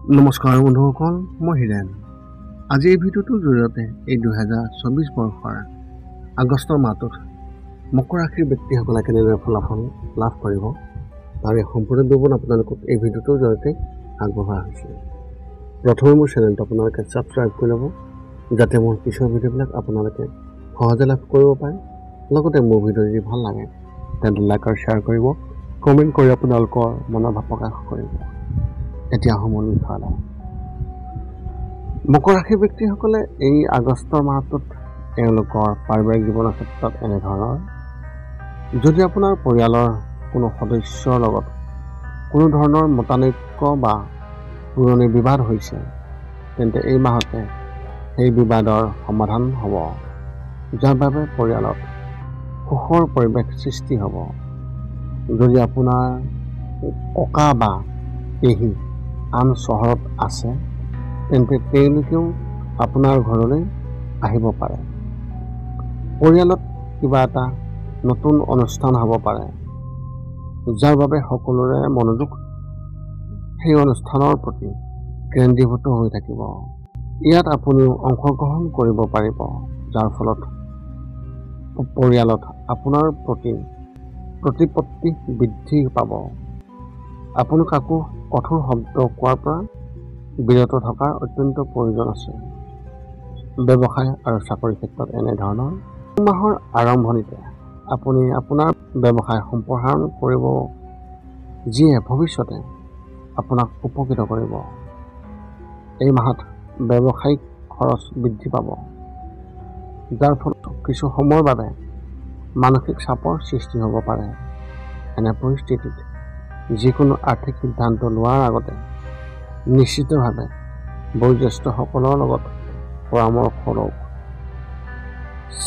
নমস্কাৰ বন্ধুসকল, মই হিৰেন। আজি এই ভিডিঅ'টোৰ জৰিয়তে এই 2024 বৰ্ষৰ আগষ্টৰ মাহটোত মকৰ ৰাশিৰ ব্যক্তিসকলে কেনেদৰে ফলাফল লাভ কৰিব তাৰে সম্পূৰ্ণ বিৱৰণ আপোনালোকক এই ভিডিঅ'টোৰ জৰিয়তে আগবঢ়োৱা হৈছে। প্ৰথমে মোৰ চেনেলটো আপোনালোকে ছাবস্ক্ৰাইব কৰি ল'ব, যাতে মোৰ পিছৰ ভিডিঅ'বিলাক আপোনালোকে সহজে লাভ কৰিব পাৰে। লগতে মোৰ ভিডিঅ' যদি ভাল লাগে তেন্তে লাইক আৰু শ্বেয়াৰ কৰিব, কমেণ্ট কৰি আপোনালোকৰ মনৰ ভাৱ প্ৰকাশ কৰিব। এতিয়া মূল বিষয়লৈ। মকৰ ৰাশিৰ ব্যক্তিসকলে এই আগষ্টৰ মাহটোত তেওঁলোকৰ পাৰিবাৰিক জীৱনৰ ক্ষেত্ৰত এনেধৰণৰ। যদি আপোনাৰ পৰিয়ালৰ কোনো সদস্যৰ লগত কোনো ধৰণৰ মতানৈক্য বা পুৰণি বিবাদ হৈছে, তেন্তে এই মাহতে সেই বিবাদৰ সমাধান হ'ব, যাৰ বাবে পৰিয়ালত সুখৰ পৰিৱেশ সৃষ্টি হ'ব। যদি আপোনাৰ ককা বা পেহী আন চহৰত আছে, তেন্তে তেওঁলোকেও আপোনাৰ ঘৰলৈ আহিব পাৰে। পৰিয়ালত কিবা এটা নতুন অনুষ্ঠান হ'ব পাৰে, যাৰ বাবে সকলোৰে মনোযোগ সেই অনুষ্ঠানৰ প্ৰতি কেন্দ্ৰীভূত হৈ থাকিব। ইয়াত আপুনিও অংশগ্ৰহণ কৰিব পাৰিব, যাৰ ফলত পৰিয়ালত আপোনাৰ প্ৰতি প্ৰতিপত্তি বৃদ্ধি পাব। আপুনি কাকো কঠোৰ শব্দ কোৱাৰ পৰা বিৰত থকাৰ অত্যন্ত প্ৰয়োজন আছে। ব্যৱসায় আৰু চাকৰিৰ ক্ষেত্ৰত এনেধৰণৰ। মাহৰ আৰম্ভণিতে আপুনি আপোনাৰ ব্যৱসায় সম্প্ৰসাৰণ কৰিব, যিয়ে ভৱিষ্যতে আপোনাক উপকৃত কৰিব। এই মাহত ব্যৱসায়িক খৰচ বৃদ্ধি পাব, যাৰ ফলত কিছু সময়ৰ বাবে মানসিক চাপৰ সৃষ্টি হ'ব পাৰে। এনে পৰিস্থিতিত যিকোনো আৰ্থিক সিদ্ধান্ত লোৱাৰ আগতে নিশ্চিতভাৱে বয়োজ্যেষ্ঠসকলৰ লগত পৰামৰ্শ লওক।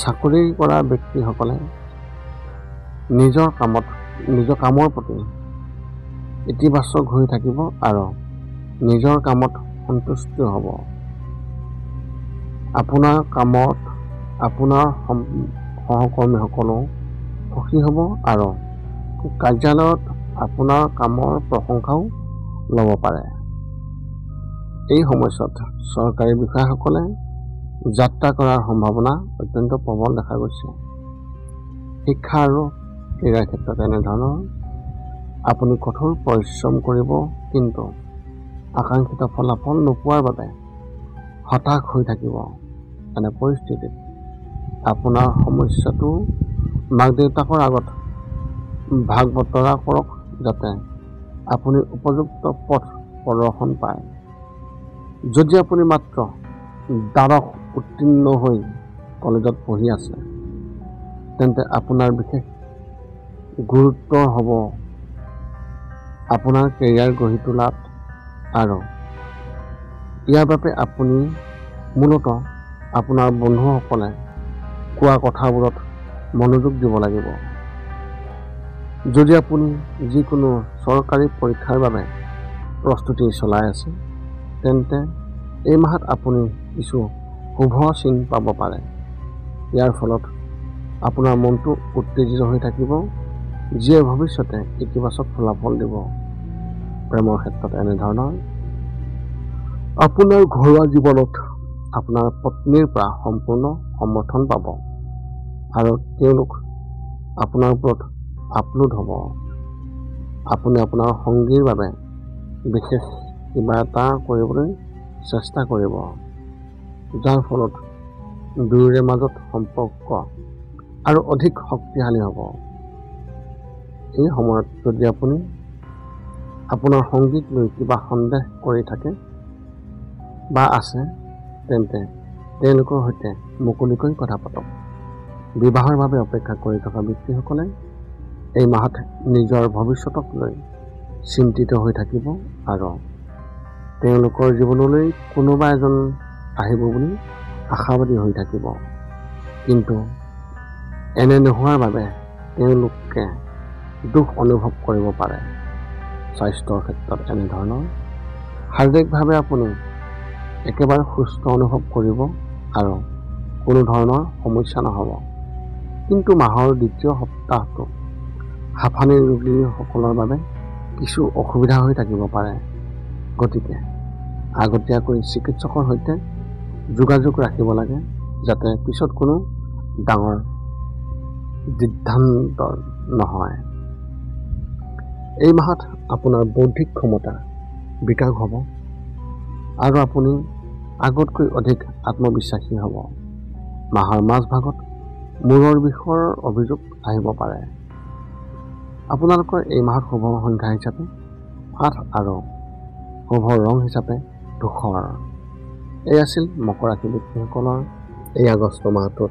চাকৰি কৰা ব্যক্তিসকলে নিজৰ কামৰ প্ৰতি ইতিবাচক হৈ থাকিব আৰু নিজৰ কামত সন্তুষ্ট হ'ব। আপোনাৰ কামত আপোনাৰ সহকৰ্মীসকলো সুখী হ'ব আৰু কাৰ্যালয়ত আপোনাৰ কামৰ প্ৰশংসাও ল'ব পাৰে। এই সময়ছোৱাত চৰকাৰী বিষয়াসকলে যাত্ৰা কৰাৰ সম্ভাৱনা অত্যন্ত প্ৰবল দেখা গৈছে। শিক্ষা আৰু ক্ৰীড়াৰ ক্ষেত্ৰত এনেধৰণৰ। আপুনি কঠোৰ পৰিশ্ৰম কৰিব, কিন্তু আকাংক্ষিত ফলাফল নোপোৱাৰ বাবে হতাশ হৈ থাকিব। এনে পৰিস্থিতিত আপোনাৰ সমস্যাটো মাক দেউতাকৰ আগত ভাগ বতৰা কৰক, যাতে আপুনি উপযুক্ত পথ প্ৰদৰ্শন পায়। যদি আপুনি মাত্ৰ দ্বাদশ উত্তীৰ্ণ হৈ কলেজত পঢ়ি আছে, তেন্তে আপোনাৰ বিশেষ গুৰুত্ব হ'ব আপোনাৰ কেৰিয়াৰ গঢ়ি তোলাত, আৰু ইয়াৰ বাবে আপুনি মূলতঃ আপোনাৰ বন্ধুসকলে কোৱা কথাবোৰত মনোযোগ দিব লাগিব। যদি আপুনি যিকোনো চৰকাৰী পৰীক্ষাৰ বাবে প্ৰস্তুতি চলাই আছে, তেন্তে এই মাহত আপুনি কিছু শুভ চিন পাব পাৰে। ইয়াৰ ফলত আপোনাৰ মনটো উত্তেজিত হৈ থাকিব, যিয়ে ভৱিষ্যতে ইতিবাচক ফলাফল দিব। প্ৰেমৰ ক্ষেত্ৰত এনেধৰণৰ। আপোনাৰ ঘৰুৱা জীৱনত আপোনাৰ পত্নীৰ পৰা সম্পূৰ্ণ সমৰ্থন পাব আৰু তেওঁলোক আপোনাৰ ওপৰত আপ্লুত হ'ব। আপুনি আপোনাৰ সঙ্গীৰ বাবে বিশেষ কিবা এটা কৰিবলৈ চেষ্টা কৰিব, যাৰ ফলত দুয়োৰে মাজত সম্পৰ্ক আৰু অধিক শক্তিশালী হ'ব। এই সময়ত যদি আপুনি আপোনাৰ সংগীক লৈ কিবা সন্দেহ কৰি থাকে বা আছে, তেন্তে তেওঁলোকৰ সৈতে মুকলিকৈ কথা পাতক। বিবাহৰ বাবে অপেক্ষা কৰি থকা ব্যক্তিসকলে এই মাহত নিজৰ ভৱিষ্যতক লৈ চিন্তিত হৈ থাকিব আৰু তেওঁলোকৰ জীৱনলৈ কোনোবা এজন আহিব বুলি আশাবাদী হৈ থাকিব। কিন্তু এনে নোহোৱাৰ বাবে তেওঁলোকে দুখ অনুভৱ কৰিব পাৰে। স্বাস্থ্যৰ ক্ষেত্ৰত এনেধৰণৰ। শাৰীৰিকভাৱে আপুনি একেবাৰে সুস্থ অনুভৱ কৰিব আৰু কোনো ধৰণৰ সমস্যা নহ'ব। কিন্তু মাহৰ দ্বিতীয় সপ্তাহটো হাঁফানিৰ ৰোগীসকলৰ বাবে কিছু অসুবিধা হৈ থাকিব পাৰে। গতিকে আগতীয়াকৈ চিকিৎসকৰ সৈতে যোগাযোগ ৰাখিব লাগে, যাতে পিছত কোনো ডাঙৰ সিদ্ধান্ত নহয়। এই মাহত আপোনাৰ বৌদ্ধিক ক্ষমতা বিকাশ হ'ব আৰু আপুনি আগতকৈ অধিক আত্মবিশ্বাসী হ'ব। মাহৰ মাজভাগত মূৰৰ বিষৰ অভিযোগ আহিব পাৰে। আপোনালোকৰ এই মাহত শুভ সংখ্যা হিচাপে 8 আৰু শুভ ৰং হিচাপে ধূসৰ। এই আছিল মকৰ ৰাশি ব্যক্তিসকলৰ এই আগষ্ট মাহটোত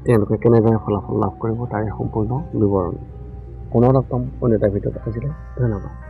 তেওঁলোকে কেনেদৰে ফলাফল লাভ কৰিব তাৰে সম্পূৰ্ণ বিৱৰণ। পুনৰ লগ পাম অন্য এটা ভিডিঅ'ত। আজিলৈ ধন্যবাদ।